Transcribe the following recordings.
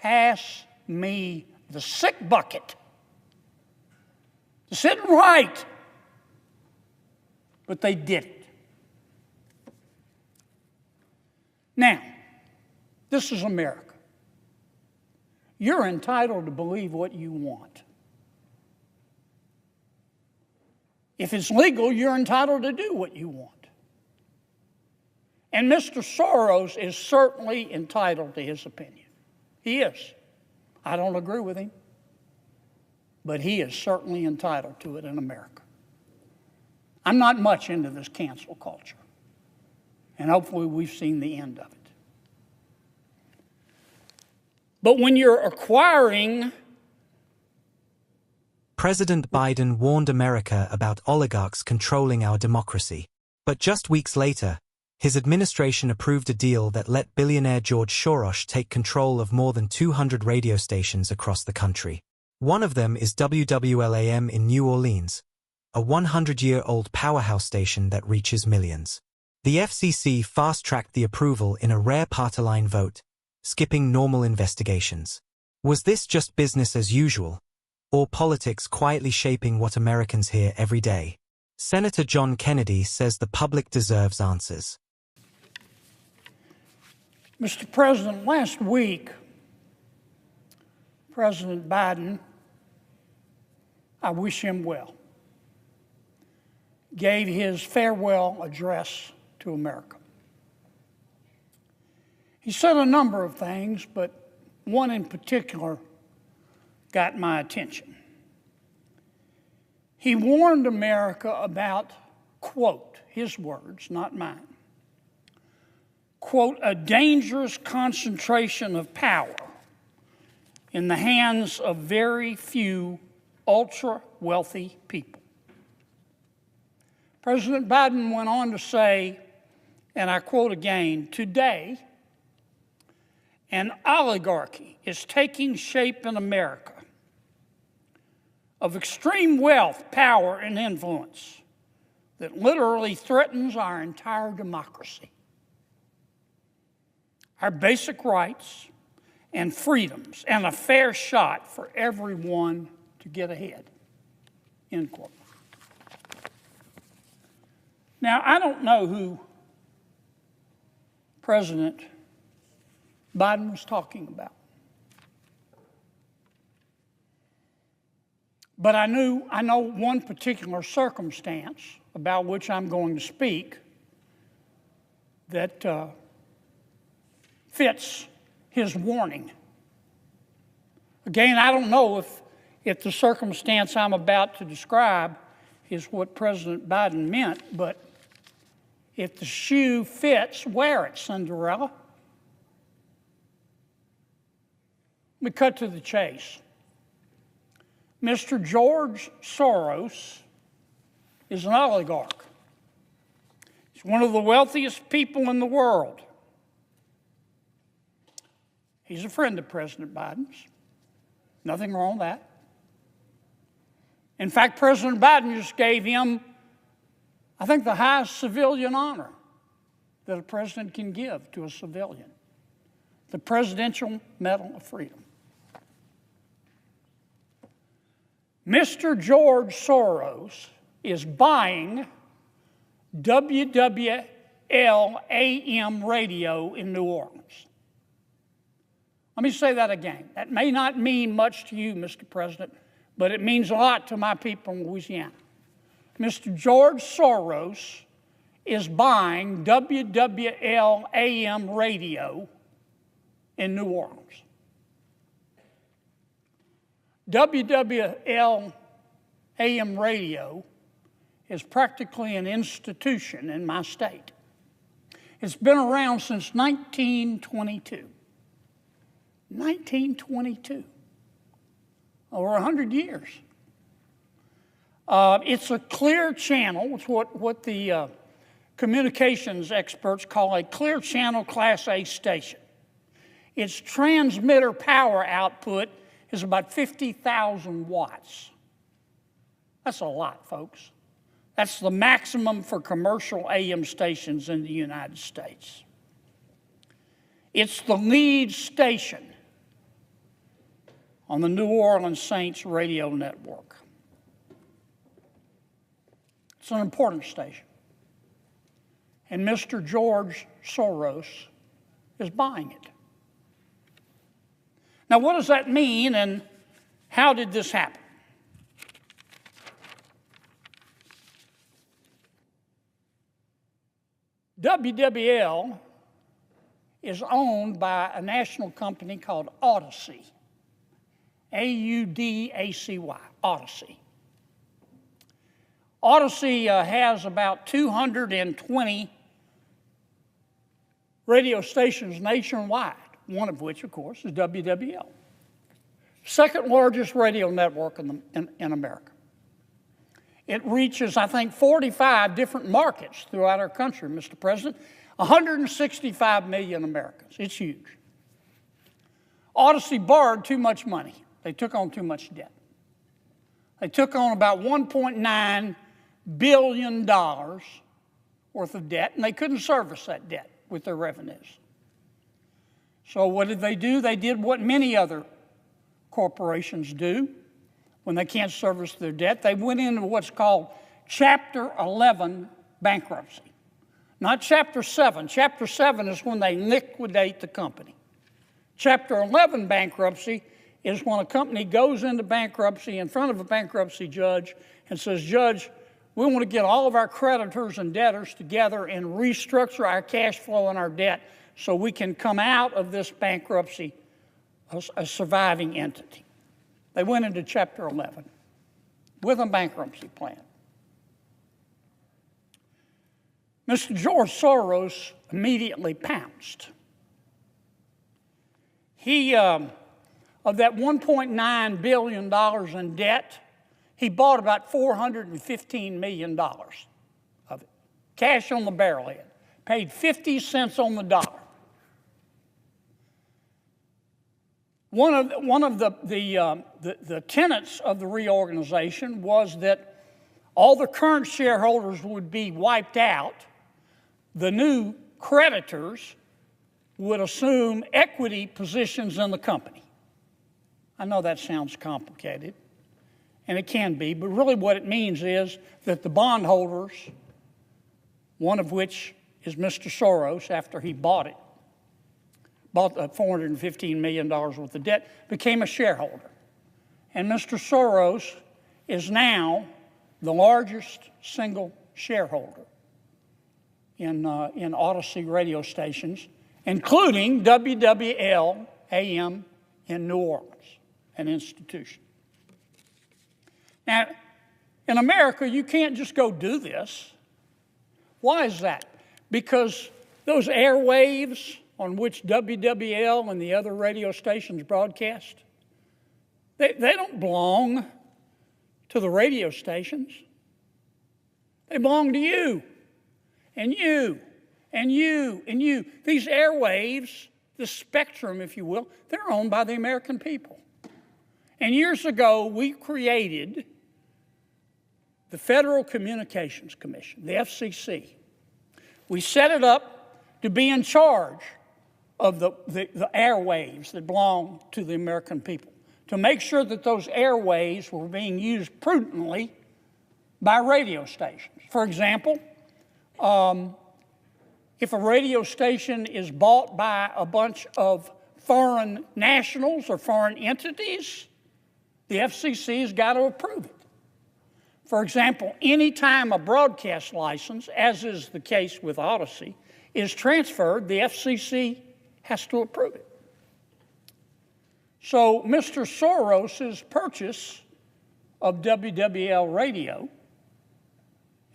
pass me the sick bucket. This isn't right. But they did it. Now, this is America. You're entitled to believe what you want. If it's legal, you're entitled to do what you want. And Mr. Soros is certainly entitled to his opinion. He is. I don't agree with him, but he is certainly entitled to it in America. I'm not much into this cancel culture, and hopefully we've seen the end of it. But when you're acquiring... President Biden warned America about oligarchs controlling our democracy. But just weeks later, his administration approved a deal that let billionaire George Soros take control of more than 200 radio stations across the country. One of them is WWLAM in New Orleans, a 100-year-old powerhouse station that reaches millions. The FCC fast-tracked the approval in a rare party-line vote, skipping normal investigations. Was this just business as usual, or politics quietly shaping what Americans hear every day? Senator John Kennedy says the public deserves answers. Mr. President, last week, President Biden, I wish him well, gave his farewell address to America. He said a number of things, but one in particular got my attention. He warned America about, quote, his words, not mine, quote, a dangerous concentration of power in the hands of very few ultra-wealthy people. President Biden went on to say, and I quote again, today, an oligarchy is taking shape in America of extreme wealth, power, and influence that literally threatens our entire democracy, our basic rights and freedoms, and a fair shot for everyone to get ahead, end quote. Now, I don't know who President Biden was talking about. But I know one particular circumstance about which I'm going to speak that fits his warning. Again, I don't know if the circumstance I'm about to describe is what President Biden meant, but if the shoe fits, wear it, Cinderella. Let me cut to the chase. Mr. George Soros is an oligarch. He's one of the wealthiest people in the world. He's a friend of President Biden's. Nothing wrong with that. In fact, President Biden just gave him, I think, the highest civilian honor that a president can give to a civilian, the Presidential Medal of Freedom. Mr. George Soros is buying WWL AM radio in New Orleans. Let me say that again. That may not mean much to you, Mr. President, but it means a lot to my people in Louisiana. Mr. George Soros is buying WWL AM radio in New Orleans. WWL AM radio is practically an institution in my state. It's been around since 1922. 1922. Over 100 years. It's a clear channel. It's what the communications experts call a clear channel Class A station. Its transmitter power output is about 50,000 watts. That's a lot, folks. That's the maximum for commercial AM stations in the United States. It's the lead station on the New Orleans Saints radio network. It's an important station. And Mr. George Soros is buying it. Now, what does that mean, and how did this happen? WWL is owned by a national company called Odyssey, A-U-D-A-C-Y, Odyssey. Odyssey has about 220 radio stations nationwide, one of which, of course, is WWL. Second largest radio network in America. It reaches, I think, 45 different markets throughout our country, Mr. President. 165 million Americans. It's huge. Odyssey borrowed too much money. They took on too much debt. They took on about $1.9 billion worth of debt, and they couldn't service that debt with their revenues. So what did they do? They did what many other corporations do when they can't service their debt. They went into what's called Chapter 11 bankruptcy. Not Chapter 7. Chapter 7 is when they liquidate the company. Chapter 11 bankruptcy is when a company goes into bankruptcy in front of a bankruptcy judge and says, Judge, we want to get all of our creditors and debtors together and restructure our cash flow and our debt so we can come out of this bankruptcy a surviving entity. They went into Chapter 11 with a bankruptcy plan. Mr. George Soros immediately pounced. He, of that $1.9 billion in debt, he bought about $415 million of it. Cash on the barrelhead. Paid 50 cents on the dollar. One of the tenets of the reorganization was that all the current shareholders would be wiped out. The new creditors would assume equity positions in the company. I know that sounds complicated, and it can be, but really what it means is that the bondholders, one of which is Mr. Soros after he bought $415 million worth of debt, became a shareholder. And Mr. Soros is now the largest single shareholder in Odyssey radio stations, including WWL AM in New Orleans, an institution. Now, in America, you can't just go do this. Why is that? Because those airwaves on which WWL and the other radio stations broadcast, they don't belong to the radio stations. They belong to you, and you, and you, and you. These airwaves, the spectrum, if you will, they're owned by the American people. And years ago, we created the Federal Communications Commission, the FCC. We set it up to be in charge of the airwaves that belong to the American people, to make sure that those airwaves were being used prudently by radio stations. For example, if a radio station is bought by a bunch of foreign nationals or foreign entities, the FCC has got to approve it. For example, any time a broadcast license, as is the case with Odyssey, is transferred, the FCC has to approve it. So Mr. Soros's purchase of WWL radio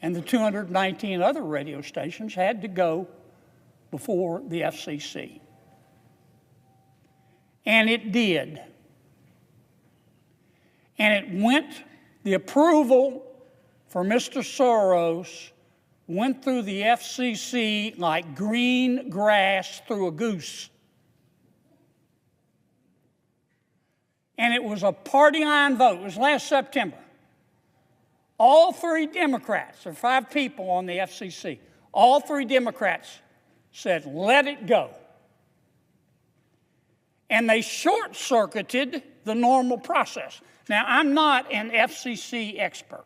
and the 219 other radio stations had to go before the FCC. And it did. And it went, the approval for Mr. Soros went through the FCC like green grass through a goose. And it was a party line vote. It was last September. All three Democrats, there are 5 people on the FCC, all 3 Democrats said, let it go. and they short-circuited the normal process. Now, I'm not an FCC expert,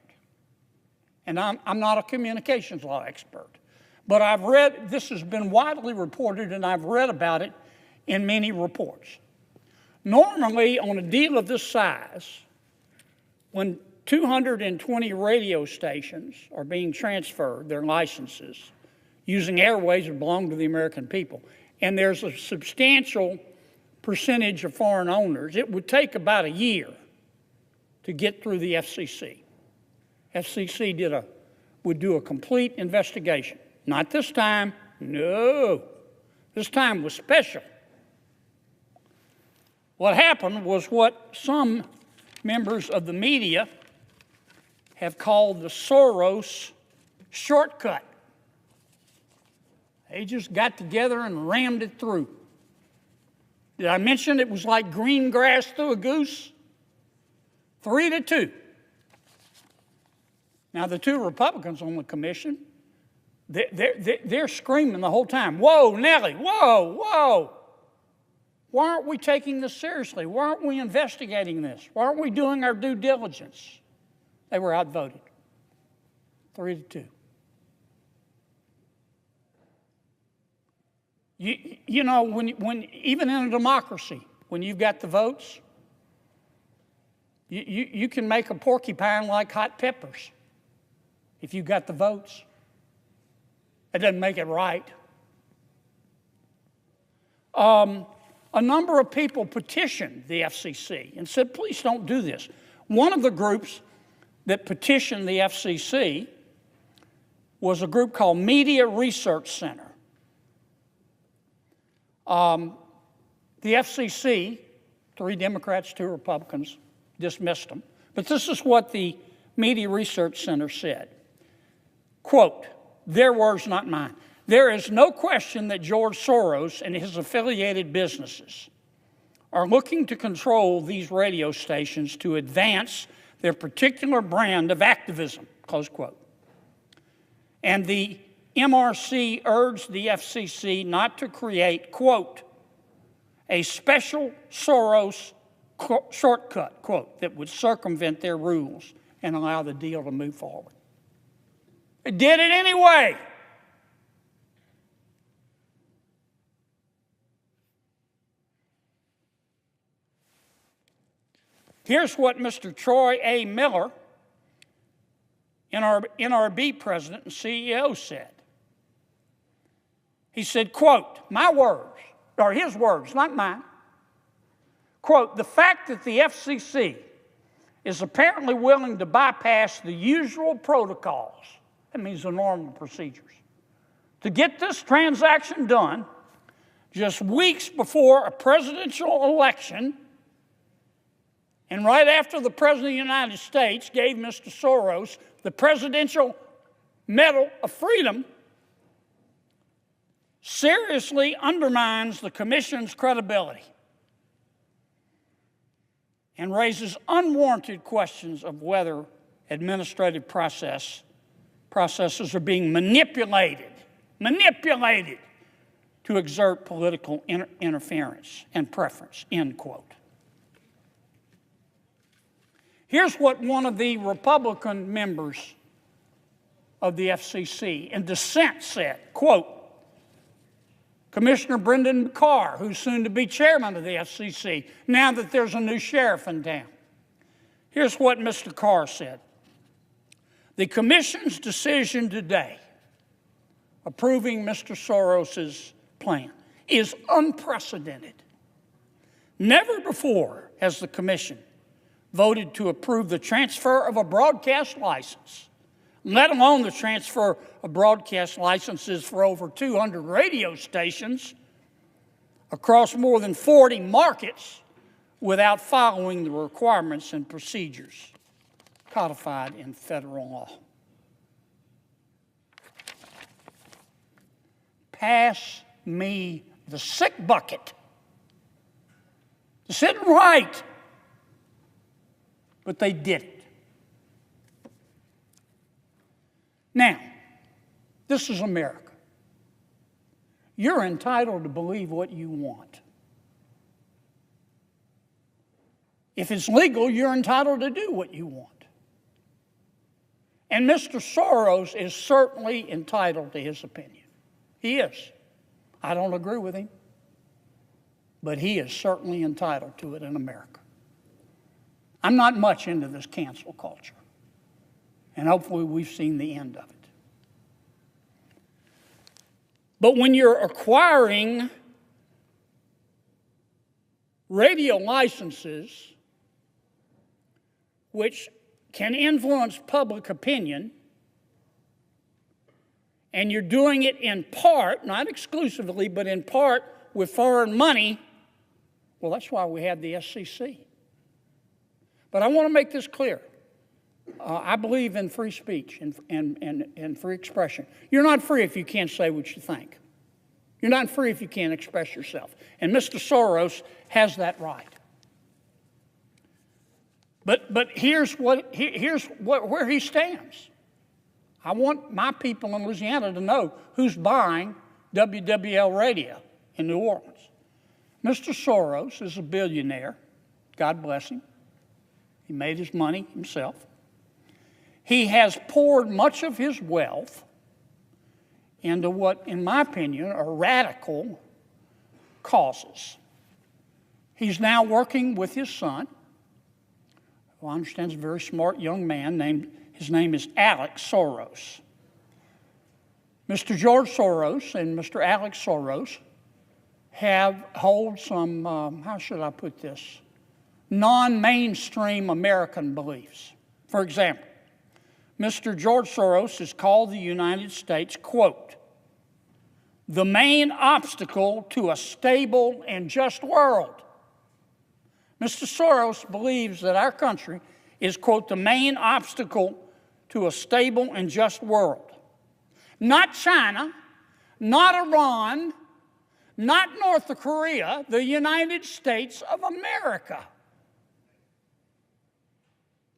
and I'm not a communications law expert, but I've read, this has been widely reported, and I've read about it in many reports. Normally, on a deal of this size, when 220 radio stations are being transferred, their licenses, using airways that belong to the American people, and there's a substantial percentage of foreign owners, it would take about a year to get through the FCC. FCC would do a complete investigation. Not this time, no. This time was special. What happened was what some members of the media have called the Soros shortcut. They just got together and rammed it through. Did I mention it was like green grass through a goose? 3-2. Now, the two Republicans on the commission, they're screaming the whole time, whoa, Nellie, whoa, whoa. Why aren't we taking this seriously? Why aren't we investigating this? Why aren't we doing our due diligence? They were outvoted, 3-2. You know, when even in a democracy, when you've got the votes, you can make a porcupine like hot peppers if you've got the votes. It doesn't make it right. A number of people petitioned the FCC and said, please don't do this. One of the groups that petitioned the FCC was a group called Media Research Center. The FCC, 3 Democrats, 2 Republicans, dismissed them. But this is what the Media Research Center said. Quote, their words, not mine. There is no question that George Soros and his affiliated businesses are looking to control these radio stations to advance their particular brand of activism, close quote. And the MRC urged the FCC not to create, quote, a special Soros shortcut, quote, that would circumvent their rules and allow the deal to move forward. It did it anyway. Here's what Mr. Troy A. Miller, NRB president and CEO, said. He said, quote, my words, or his words, not mine, quote, the fact that the FCC is apparently willing to bypass the usual protocols, that means the normal procedures, to get this transaction done just weeks before a presidential election and right after the President of the United States gave Mr. Soros the Presidential Medal of Freedom, seriously undermines the Commission's credibility and raises unwarranted questions of whether administrative processes are being manipulated to exert political interference and preference, end quote. Here's what one of the Republican members of the FCC in dissent said, quote, Commissioner Brendan Carr, who's soon to be chairman of the FCC, now that there's a new sheriff in town. Here's what Mr. Carr said. The Commission's decision today, approving Mr. Soros's plan, is unprecedented. Never before has the Commission voted to approve the transfer of a broadcast license, let alone the transfer of broadcast licenses for over 200 radio stations across more than 40 markets without following the requirements and procedures codified in federal law. Pass me the sick bucket. This isn't right. But they did it. Now, this is America. You're entitled to believe what you want. If it's legal, you're entitled to do what you want. And Mr. Soros is certainly entitled to his opinion. He is. I don't agree with him, but he is certainly entitled to it in America. I'm not much into this cancel culture, and hopefully we've seen the end of it. But when you're acquiring radio licenses, which can influence public opinion, and you're doing it in part, not exclusively, but in part with foreign money, well, that's why we have the SEC. But I want to make this clear. I believe in free speech and free expression. You're not free if you can't say what you think. You're not free if you can't express yourself. And Mr. Soros has that right. But here's where he stands. I want my people in Louisiana to know who's buying WWL radio in New Orleans. Mr. Soros is a billionaire. God bless him. He made his money himself. He has poured much of his wealth into what, in my opinion, are radical causes. He's now working with his son, who I understand is a very smart young man. His name is Alex Soros. Mr. George Soros and Mr. Alex Soros hold some, how should I put this, non-mainstream American beliefs. For example, Mr. George Soros has called the United States, quote, the main obstacle to a stable and just world. Mr. Soros believes that our country is, quote, the main obstacle to a stable and just world. Not China, not Iran, not North Korea, the United States of America.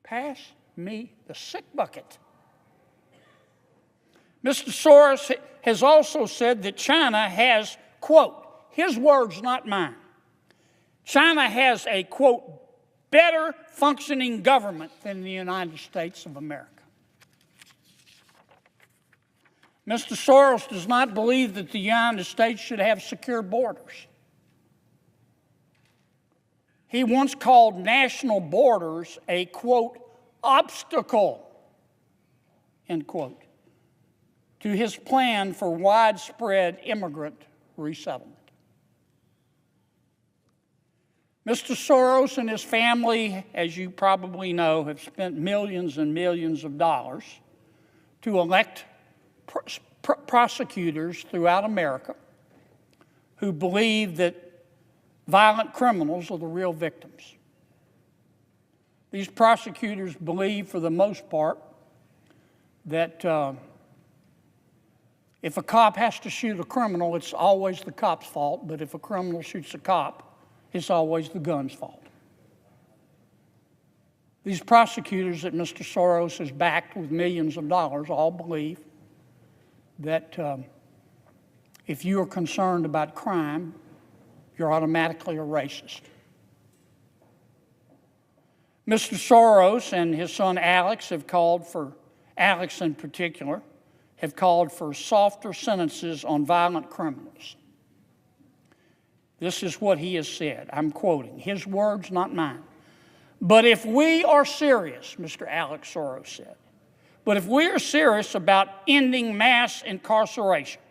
Pass me the sick bucket. Mr. Soros has also said that China has, quote, his words, not mine, China has a, quote, better functioning government than the United States of America. Mr. Soros does not believe that the United States should have secure borders. He once called national borders a, quote, obstacle, end quote, to his plan for widespread immigrant resettlement. Mr. Soros and his family, as you probably know, have spent millions and millions of dollars to elect prosecutors throughout America who believe that violent criminals are the real victims. These prosecutors believe, for the most part, that if a cop has to shoot a criminal, it's always the cop's fault, but if a criminal shoots a cop, it's always the gun's fault. These prosecutors that Mr. Soros has backed with millions of dollars all believe that if you are concerned about crime, you're automatically a racist. Mr. Soros and his son Alex have called for, Alex in particular, have called for softer sentences on violent criminals. This is what he has said. I'm quoting his words, not mine. But if we are serious, Mr. Alex Soros said, but if we are serious about ending mass incarceration,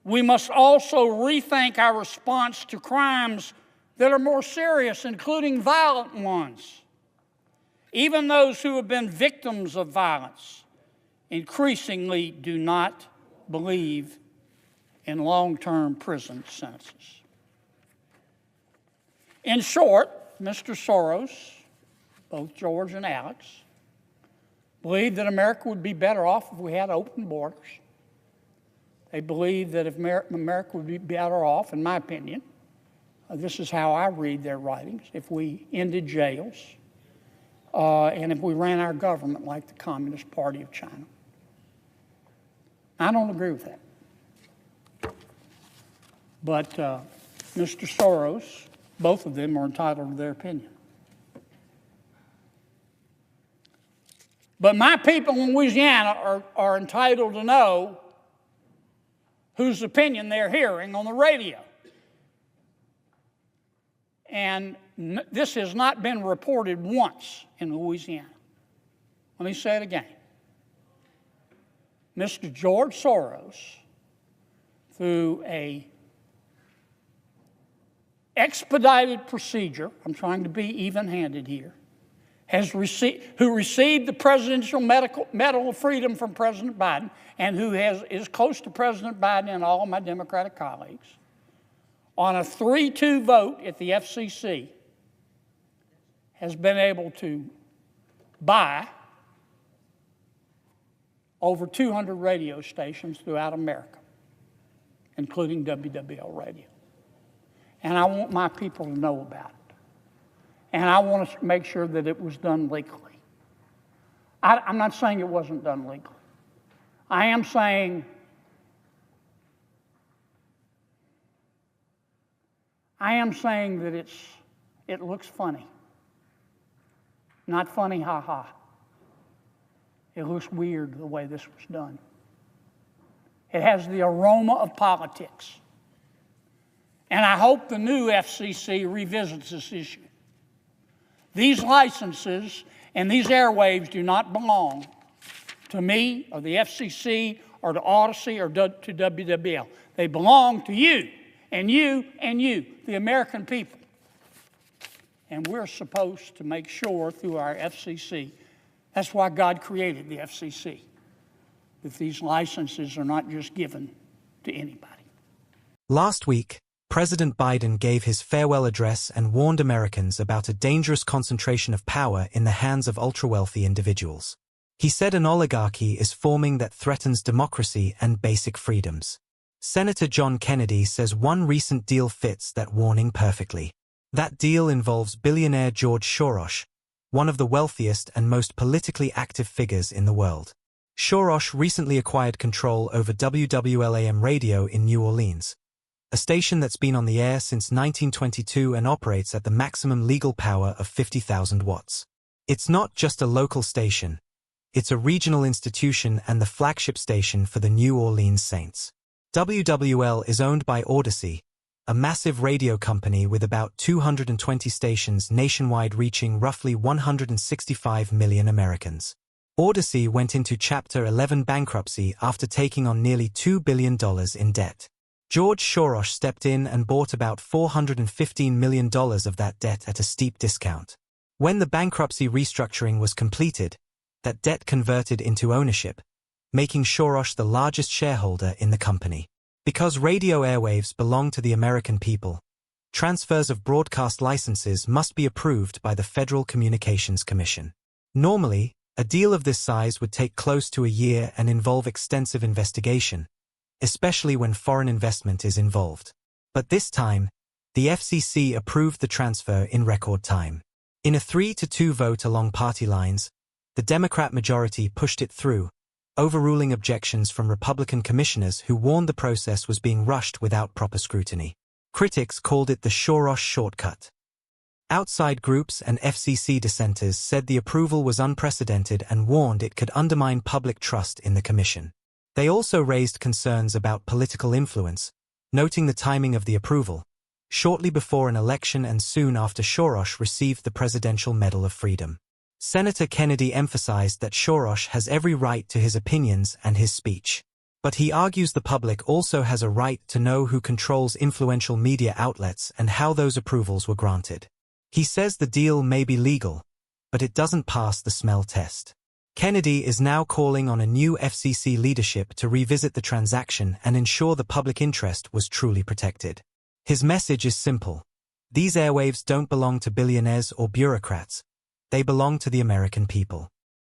we must also rethink our response to crimes that are more serious, including violent ones. Even those who have been victims of violence increasingly do not believe in long-term prison sentences. In short, Mr. Soros, both George and Alex, believe that America would be better off if we had open borders. They believe that if America would be better off, in my opinion, this is how I read their writings, if we ended jails and if we ran our government like the Communist Party of China. I don't agree with that. But Mr. Soros, both of them are entitled to their opinion. But my people in Louisiana are entitled to know whose opinion they're hearing on the radio. And this has not been reported once in Louisiana. Let me say it again. Mr. George Soros, through a expedited procedure, I'm trying to be even-handed here, who received the Presidential Medal of Freedom from President Biden, and who is close to President Biden and all of my Democratic colleagues, on a 3-2 vote at the FCC, has been able to buy over 200 radio stations throughout America, including WWL Radio. And I want my people to know about it. And I want to make sure that it was done legally. I'm not saying it wasn't done legally. I am saying that it looks funny. Not funny, ha-ha. It looks weird the way this was done. It has the aroma of politics. And I hope the new FCC revisits this issue. These licenses and these airwaves do not belong to me or the FCC or to Odyssey or to WWL. They belong to you and you and you, the American people. And we're supposed to make sure through our FCC, that's why God created the FCC, that these licenses are not just given to anybody. Last week, President Biden gave his farewell address and warned Americans about a dangerous concentration of power in the hands of ultra-wealthy individuals. He said an oligarchy is forming that threatens democracy and basic freedoms. Senator John Kennedy says one recent deal fits that warning perfectly. That deal involves billionaire George Soros, one of the wealthiest and most politically active figures in the world. Soros recently acquired control over WWL-AM radio in New Orleans, a station that's been on the air since 1922 and operates at the maximum legal power of 50,000 watts. It's not just a local station. It's a regional institution and the flagship station for the New Orleans Saints. WWL is owned by Odyssey, a massive radio company with about 220 stations nationwide reaching roughly 165 million Americans. Odyssey went into Chapter 11 bankruptcy after taking on nearly $2 billion in debt. George Soros stepped in and bought about $415 million of that debt at a steep discount. When the bankruptcy restructuring was completed, that debt converted into ownership, making Soros the largest shareholder in the company. Because radio airwaves belong to the American people, transfers of broadcast licenses must be approved by the Federal Communications Commission. Normally, a deal of this size would take close to a year and involve extensive investigation, especially when foreign investment is involved. But this time, the FCC approved the transfer in record time. In a 3-2 vote along party lines, the Democrat majority pushed it through, overruling objections from Republican commissioners who warned the process was being rushed without proper scrutiny. Critics called it the Soros shortcut. Outside groups and FCC dissenters said the approval was unprecedented and warned it could undermine public trust in the commission. They also raised concerns about political influence, noting the timing of the approval, shortly before an election and soon after Soros received the Presidential Medal of Freedom. Senator Kennedy emphasized that Soros has every right to his opinions and his speech. But he argues the public also has a right to know who controls influential media outlets and how those approvals were granted. He says the deal may be legal, but it doesn't pass the smell test. Kennedy is now calling on a new FCC leadership to revisit the transaction and ensure the public interest was truly protected. His message is simple. These airwaves don't belong to billionaires or bureaucrats. They belong to the American people.